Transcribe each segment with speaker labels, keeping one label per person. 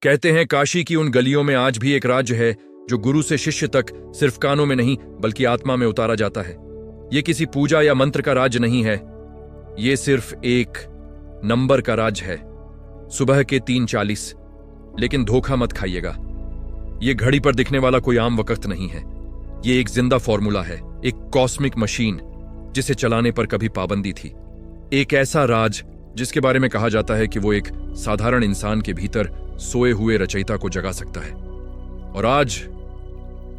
Speaker 1: कहते हैं काशी की उन गलियों में आज भी एक राज्य है जो गुरु से शिष्य तक सिर्फ कानों में नहीं बल्कि आत्मा में उतारा जाता है। ये किसी पूजा या मंत्र का राज्य नहीं है, ये सिर्फ एक नंबर का राज्य है। सुबह के 3:40। लेकिन धोखा मत खाइएगा, ये घड़ी पर दिखने वाला कोई आम वक्त नहीं है। ये एक जिंदा फॉर्मूला है, एक कॉस्मिक मशीन जिसे चलाने पर कभी पाबंदी थी। एक ऐसा राज जिसके बारे में कहा जाता है कि वो एक साधारण इंसान के भीतर सोए हुए रचयिता को जगा सकता है। और आज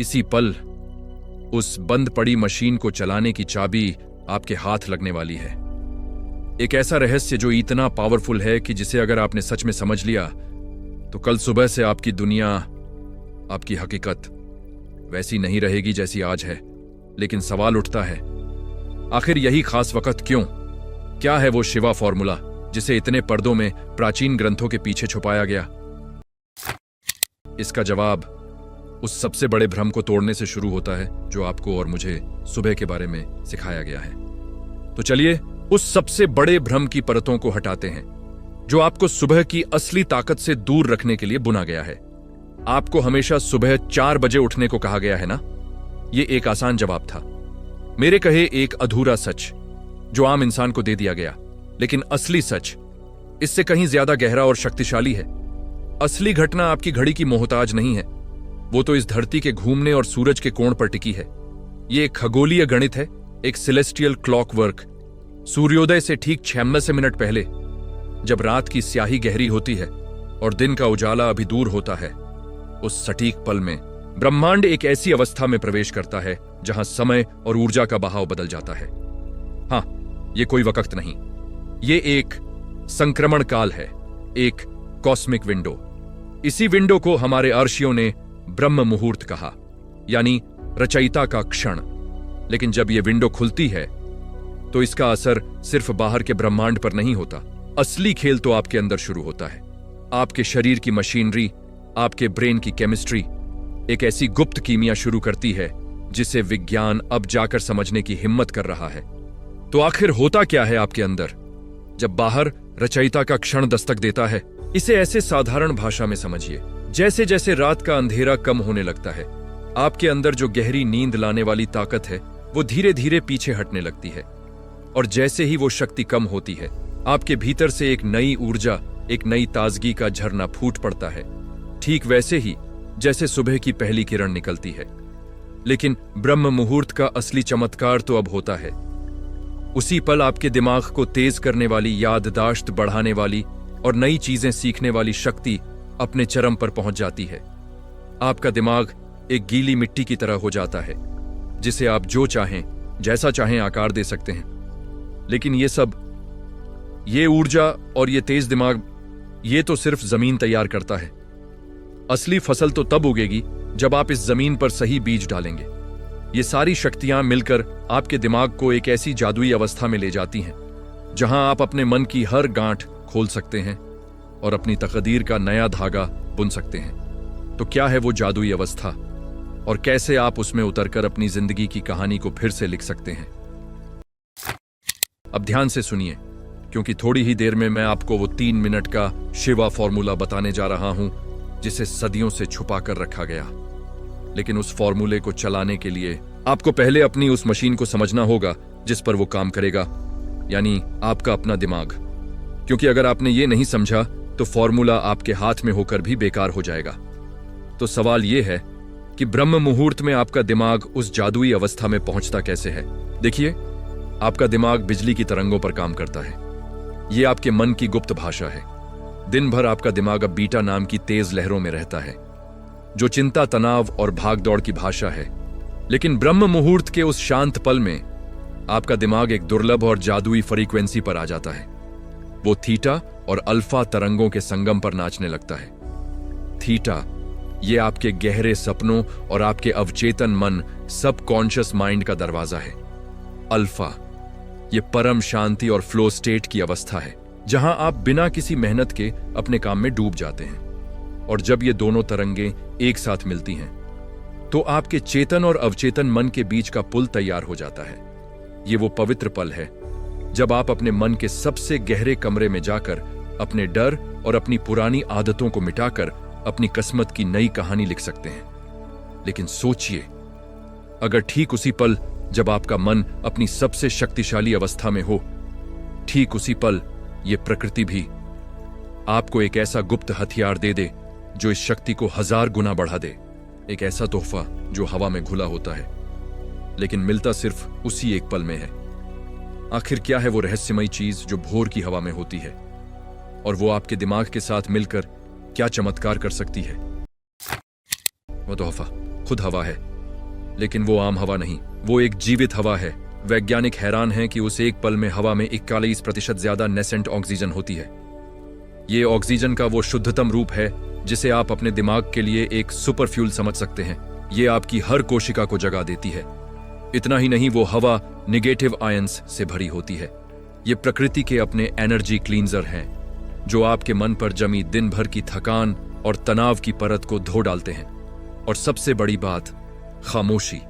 Speaker 1: इसी पल उस बंद पड़ी मशीन को चलाने की चाबी आपके हाथ लगने वाली है। एक ऐसा रहस्य जो इतना पावरफुल है कि जिसे अगर आपने सच में समझ लिया तो कल सुबह से आपकी दुनिया, आपकी हकीकत वैसी नहीं रहेगी जैसी आज है। लेकिन सवाल उठता है, आखिर यही खास वक्त क्यों? क्या है वो शिवा फॉर्मूला जिसे इतने पर्दों में प्राचीन ग्रंथों के पीछे छुपाया गया? इसका जवाब उस सबसे बड़े भ्रम को तोड़ने से शुरू होता है जो आपको और मुझे सुबह के बारे में सिखाया गया है। तो चलिए उस सबसे बड़े भ्रम की परतों को हटाते हैं जो आपको सुबह की असली ताकत से दूर रखने के लिए बुना गया है। आपको हमेशा सुबह 4 बजे उठने को कहा गया है ना? यह एक आसान जवाब था, मेरे कहे एक अधूरा सच जो आम इंसान को दे दिया गया। लेकिन असली सच इससे कहीं ज्यादा गहरा और शक्तिशाली है। असली घटना आपकी घड़ी की मोहताज नहीं है, वो तो इस धरती के घूमने और सूरज के कोण पर टिकी है। ये एक खगोलीय गणित है, एक सेलेस्टियल क्लॉकवर्क। सूर्योदय से ठीक 96 मिनट पहले, जब रात की स्याही गहरी होती है और दिन का उजाला अभी दूर होता है, उस सटीक पल में ब्रह्मांड एक ऐसी अवस्था में प्रवेश करता है जहां समय और ऊर्जा का बहाव बदल जाता है। हां, यह कोई वक्त नहीं, ये एक संक्रमण काल है, एक कॉस्मिक विंडो। इसी विंडो को हमारे अर्षियों ने ब्रह्म मुहूर्त कहा, यानी रचयिता का क्षण। लेकिन जब यह विंडो खुलती है तो इसका असर सिर्फ बाहर के ब्रह्मांड पर नहीं होता। असली खेल तो आपके अंदर शुरू होता है। आपके शरीर की मशीनरी, आपके ब्रेन की केमिस्ट्री एक ऐसी गुप्त कीमिया शुरू करती है जिसे विज्ञान अब जाकर समझने की हिम्मत कर रहा है। तो आखिर होता क्या है आपके अंदर जब बाहर रचयिता का क्षण दस्तक देता है? इसे ऐसे साधारण भाषा में समझिए, जैसे जैसे रात का अंधेरा कम होने लगता है, आपके अंदर जो गहरी नींद लाने वाली ताकत है वो धीरे धीरे पीछे हटने लगती है। और जैसे ही वो शक्ति कम होती है, आपके भीतर से एक नई ऊर्जा, एक नई ताजगी का झरना फूट पड़ता है, ठीक वैसे ही जैसे सुबह की पहली किरण निकलती है। लेकिन ब्रह्म मुहूर्त का असली चमत्कार तो अब होता है। उसी पल आपके दिमाग को तेज करने वाली, याददाश्त बढ़ाने वाली और नई चीजें सीखने वाली शक्ति अपने चरम पर पहुंच जाती है। आपका दिमाग एक गीली मिट्टी की तरह हो जाता है जिसे आप जो चाहें, जैसा चाहें आकार दे सकते हैं। लेकिन ये सब, ये ऊर्जा और ये तेज दिमाग, ये तो सिर्फ जमीन तैयार करता है। असली फसल तो तब उगेगी जब आप इस जमीन पर सही बीज डालेंगे। ये सारी शक्तियां मिलकर आपके दिमाग को एक ऐसी जादुई अवस्था में ले जाती हैं जहां आप अपने मन की हर गांठ खोल सकते हैं और अपनी तकदीर का नया धागा बुन सकते हैं। तो क्या है वो जादुई अवस्था और कैसे आप उसमें उतरकर अपनी जिंदगी की कहानी को फिर से लिख सकते हैं? अब ध्यान से सुनिए, क्योंकि थोड़ी ही देर में मैं आपको वो 3 मिनट का शिवा फॉर्मूला बताने जा रहा हूं जिसे सदियों से छुपा कर रखा गया। लेकिन उस फॉर्मूले को चलाने के लिए आपको पहले अपनी उस मशीन को समझना होगा जिस पर वो काम करेगा, यानी आपका अपना दिमाग। क्योंकि अगर आपने ये नहीं समझा तो फॉर्मूला आपके हाथ में होकर भी बेकार हो जाएगा। तो सवाल यह है कि ब्रह्म मुहूर्त में आपका दिमाग उस जादुई अवस्था में पहुंचता कैसे है? देखिए, आपका दिमाग बिजली की तरंगों पर काम करता है। यह आपके मन की गुप्त भाषा है। दिन भर आपका दिमाग अब बीटा नाम की तेज लहरों में रहता है, जो चिंता, तनाव और भागदौड़ की भाषा है। लेकिन ब्रह्म मुहूर्त के उस शांत पल में आपका दिमाग एक दुर्लभ और जादुई फ्रीक्वेंसी पर आ जाता है। वो थीटा और अल्फा तरंगों के संगम पर नाचने लगता है। थीटा, ये आपके गहरे सपनों और आपके अवचेतन मन, सबकॉन्शियस माइंड का दरवाजा है। अल्फा, ये परम शांति और फ्लो स्टेट की अवस्था है जहां आप बिना किसी मेहनत के अपने काम में डूब जाते हैं। और जब ये दोनों तरंगें एक साथ मिलती हैं तो आपके चेतन और अवचेतन मन के बीच का पुल तैयार हो जाता है। ये वो पवित्र पल है जब आप अपने मन के सबसे गहरे कमरे में जाकर अपने डर और अपनी पुरानी आदतों को मिटाकर अपनी किस्मत की नई कहानी लिख सकते हैं। लेकिन सोचिए, अगर ठीक उसी पल जब आपका मन अपनी सबसे शक्तिशाली अवस्था में हो, ठीक उसी पल ये प्रकृति भी आपको एक ऐसा गुप्त हथियार दे दे जो इस शक्ति को 1000 गुना बढ़ा दे। एक ऐसा तोहफा जो हवा में घुला होता है, लेकिन मिलता सिर्फ उसी एक पल में है। आखिर क्या है वो रहस्यमयी चीज जो भोर की हवा में होती है, और वो आपके दिमाग के साथ मिलकर क्या चमत्कार कर सकती है? वो तोहफा खुद हवा है, लेकिन वो आम हवा नहीं, वो एक जीवित हवा है। वैज्ञानिक हैरान हैं कि उस एक पल में हवा में 41% ज्यादा नेसेंट ऑक्सीजन होती है। ये ऑक्सीजन का वो शुद्धतम रूप है जिसे आप अपने दिमाग के लिए एक सुपर फ्यूल समझ सकते हैं। ये आपकी हर कोशिका को जगा देती है। इतना ही नहीं, वो हवा निगेटिव आयंस से भरी होती है। ये प्रकृति के अपने एनर्जी क्लींजर हैं जो आपके मन पर जमी दिन भर की थकान और तनाव की परत को धो डालते हैं। और सबसे बड़ी बात, खामोशी।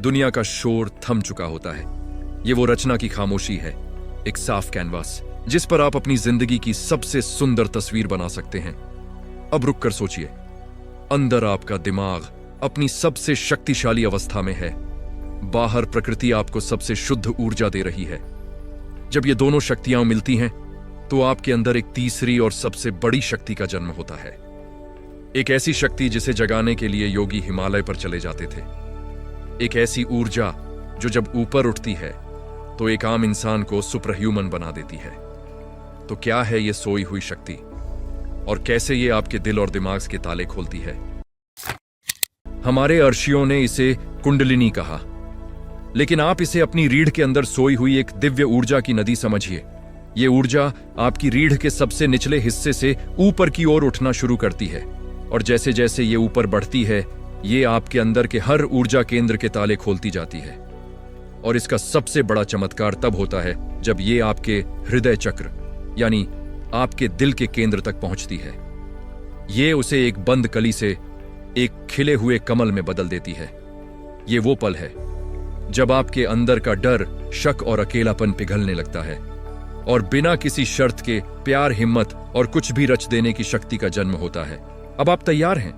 Speaker 1: दुनिया का शोर थम चुका होता है। ये वो रचना की खामोशी है, एक साफ कैनवास जिस पर आप अपनी जिंदगी की सबसे सुंदर तस्वीर बना सकते हैं। अब रुक कर सोचिए, अंदर आपका दिमाग अपनी सबसे शक्तिशाली अवस्था में है, बाहर प्रकृति आपको सबसे शुद्ध ऊर्जा दे रही है। जब ये दोनों शक्तियां मिलती हैं तो आपके अंदर एक तीसरी और सबसे बड़ी शक्ति का जन्म होता है। एक ऐसी शक्ति जिसे जगाने के लिए योगी हिमालय पर चले जाते थे। एक ऐसी ऊर्जा जो जब ऊपर उठती है तो एक आम इंसान को सुपर ह्यूमन बना देती है। तो क्या है ये सोई हुई शक्ति, और कैसे ये आपके दिल और दिमाग के ताले खोलती है? हमारे अर्षियों ने इसे कुंडलिनी कहा, लेकिन आप इसे अपनी रीढ़ के अंदर सोई हुई एक दिव्य ऊर्जा की नदी समझिए। ये ऊर्जा आपकी रीढ़ के सबसे निचले हिस्से से ऊपर की ओर उठना शुरू करती है, और जैसे जैसे ये ऊपर बढ़ती है, ये आपके अंदर के हर ऊर्जा केंद्र के ताले खोलती जाती है। और इसका सबसे बड़ा चमत्कार तब होता है जब ये आपके हृदय चक्र यानी आपके दिल के केंद्र तक पहुंचती है। ये उसे एक बंद कली से एक खिले हुए कमल में बदल देती है। ये वो पल है जब आपके अंदर का डर, शक और अकेलापन पिघलने लगता है, और बिना किसी शर्त के प्यार, हिम्मत और कुछ भी रच देने की शक्ति का जन्म होता है। अब आप तैयार हैं।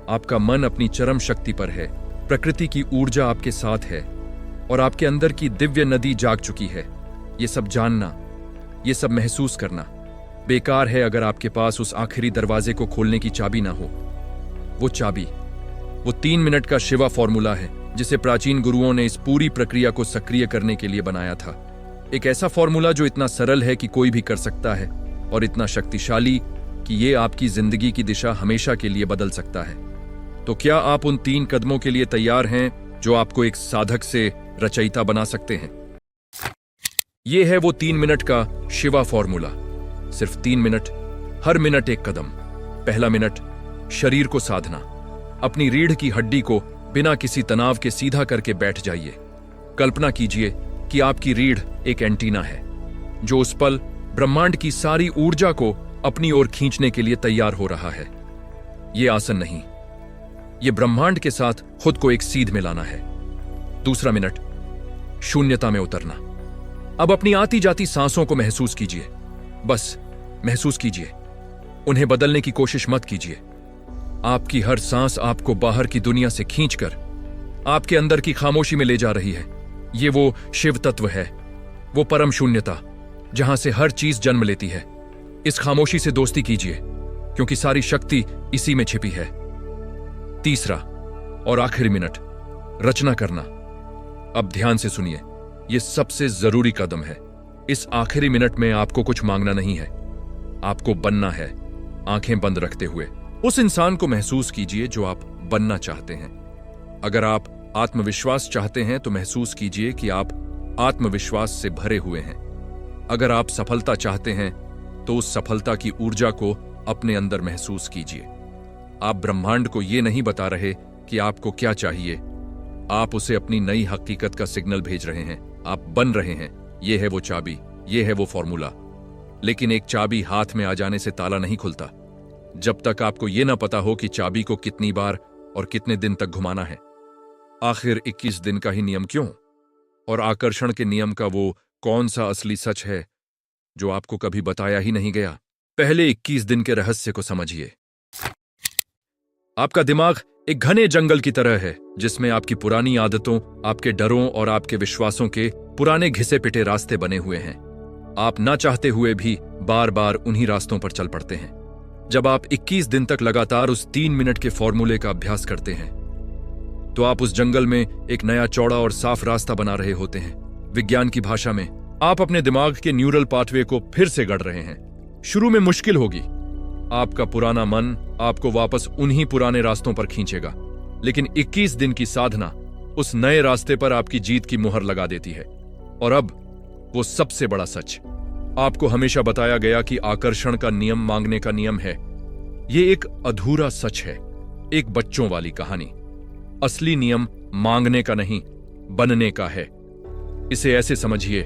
Speaker 1: आपका मन अपनी चरम शक्ति पर है, प्रकृति की ऊर्जा आपके साथ है, और आपके अंदर की दिव्य नदी जाग चुकी है। ये सब जानना, ये सब महसूस करना बेकार है अगर आपके पास उस आखिरी दरवाजे को खोलने की चाबी ना हो। वो चाबी, वो 3 मिनट का शिवा फॉर्मूला है जिसे प्राचीन गुरुओं ने इस पूरी प्रक्रिया को सक्रिय करने के लिए बनाया था। एक ऐसा फॉर्मूला जो इतना सरल है कि कोई भी कर सकता है, और इतना शक्तिशाली कि ये आपकी जिंदगी की दिशा हमेशा के लिए बदल सकता है। तो क्या आप उन 3 कदमों के लिए तैयार हैं जो आपको एक साधक से रचयिता बना सकते हैं? ये है वो 3 मिनट का शिवा फॉर्मूला। सिर्फ 3 मिनट, हर मिनट एक कदम। पहला मिनट, शरीर को साधना। अपनी रीढ़ की हड्डी को बिना किसी तनाव के सीधा करके बैठ जाइए। कल्पना कीजिए कि आपकी रीढ़ एक एंटीना है जो उस पल ब्रह्मांड की सारी ऊर्जा को अपनी ओर खींचने के लिए तैयार हो रहा है। यह आसन नहीं, यह ब्रह्मांड के साथ खुद को एक सीध में लाना है। दूसरा मिनट, शून्यता में उतरना। अब अपनी आती जाती सांसों को महसूस कीजिए, बस महसूस कीजिए। उन्हें बदलने की कोशिश मत कीजिए। आपकी हर सांस आपको बाहर की दुनिया से खींचकर आपके अंदर की खामोशी में ले जा रही है। ये वो शिव तत्व है, वो परम शून्यता जहां से हर चीज जन्म लेती है। इस खामोशी से दोस्ती कीजिए क्योंकि सारी शक्ति इसी में छिपी है। तीसरा और आखिरी मिनट, रचना करना। अब ध्यान से सुनिए, यह सबसे जरूरी कदम है। इस आखिरी मिनट में आपको कुछ मांगना नहीं है, आपको बनना है। आंखें बंद रखते हुए उस इंसान को महसूस कीजिए जो आप बनना चाहते हैं। अगर आप आत्मविश्वास चाहते हैं तो महसूस कीजिए कि आप आत्मविश्वास से भरे हुए हैं। अगर आप सफलता चाहते हैं तो उस सफलता की ऊर्जा को अपने अंदर महसूस कीजिए। आप ब्रह्मांड को यह नहीं बता रहे कि आपको क्या चाहिए, आप उसे अपनी नई हकीकत का सिग्नल भेज रहे हैं। आप बन रहे हैं। यह है वो चाबी, यह है वो फॉर्मूला। लेकिन एक चाबी हाथ में आ जाने से ताला नहीं खुलता जब तक आपको यह ना पता हो कि चाबी को कितनी बार और कितने दिन तक घुमाना है। आखिर 21 दिन का ही नियम क्यों? और आकर्षण के नियम का वो कौन सा असली सच है जो आपको कभी बताया ही नहीं गया? पहले 21 दिन के रहस्य को समझिए। आपका दिमाग एक घने जंगल की तरह है जिसमें आपकी पुरानी आदतों, आपके डरों और आपके विश्वासों के पुराने घिसे पिटे रास्ते बने हुए हैं। आप ना चाहते हुए भी बार बार उन्हीं रास्तों पर चल पड़ते हैं। जब आप 21 दिन तक लगातार उस 3 मिनट के फॉर्मूले का अभ्यास करते हैं तो आप उस जंगल में एक नया चौड़ा और साफ रास्ता बना रहे होते हैं। विज्ञान की भाषा में आप अपने दिमाग के न्यूरल पाथवे को फिर से गढ़ रहे हैं। शुरू में मुश्किल होगी, आपका पुराना मन आपको वापस उन्हीं पुराने रास्तों पर खींचेगा, लेकिन 21 दिन की साधना उस नए रास्ते पर आपकी जीत की मुहर लगा देती है। और अब वो सबसे बड़ा सच, आपको हमेशा बताया गया कि आकर्षण का नियम मांगने का नियम है, ये एक अधूरा सच है, एक बच्चों वाली कहानी। असली नियम मांगने का नहीं, बनने का है। इसे ऐसे समझिए,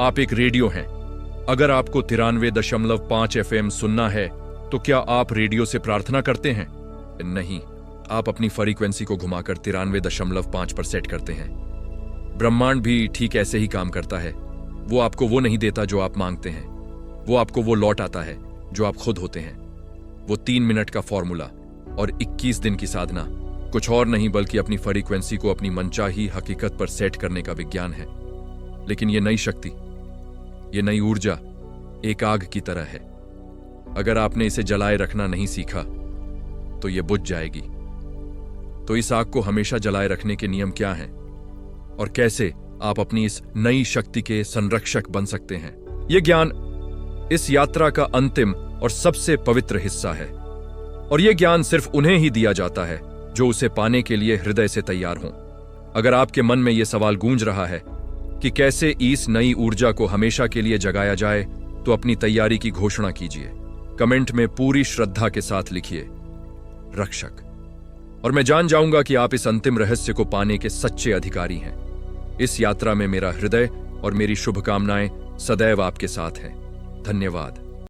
Speaker 1: आप एक रेडियो हैं। अगर आपको 93.5 FM सुनना है तो क्या आप रेडियो से प्रार्थना करते हैं? नहीं, आप अपनी फ्रीक्वेंसी को घुमाकर 93.5 पर सेट करते हैं। ब्रह्मांड भी ठीक ऐसे ही काम करता है। वो आपको वो नहीं देता जो आप मांगते हैं, वो आपको वो लौट आता है जो आप खुद होते हैं। वो 3 मिनट का फॉर्मूला और 21 दिन की साधना कुछ और नहीं बल्कि अपनी फ्रीक्वेंसी को अपनी मनचाही हकीकत पर सेट करने का विज्ञान है। लेकिन ये नई शक्ति, ये नई ऊर्जा एक आग की तरह है। अगर आपने इसे जलाए रखना नहीं सीखा तो ये बुझ जाएगी। तो इस आग को हमेशा जलाए रखने के नियम क्या हैं और कैसे आप अपनी इस नई शक्ति के संरक्षक बन सकते हैं, ये ज्ञान इस यात्रा का अंतिम और सबसे पवित्र हिस्सा है। और यह ज्ञान सिर्फ उन्हें ही दिया जाता है जो उसे पाने के लिए हृदय से तैयार हों। अगर आपके मन में यह सवाल गूंज रहा है कि कैसे इस नई ऊर्जा को हमेशा के लिए जगाया जाए, तो अपनी तैयारी की घोषणा कीजिए। कमेंट में पूरी श्रद्धा के साथ लिखिए, रक्षक। और मैं जान जाऊंगा कि आप इस अंतिम रहस्य को पाने के सच्चे अधिकारी हैं। इस यात्रा में मेरा हृदय और मेरी शुभकामनाएं सदैव आपके साथ हैं। धन्यवाद।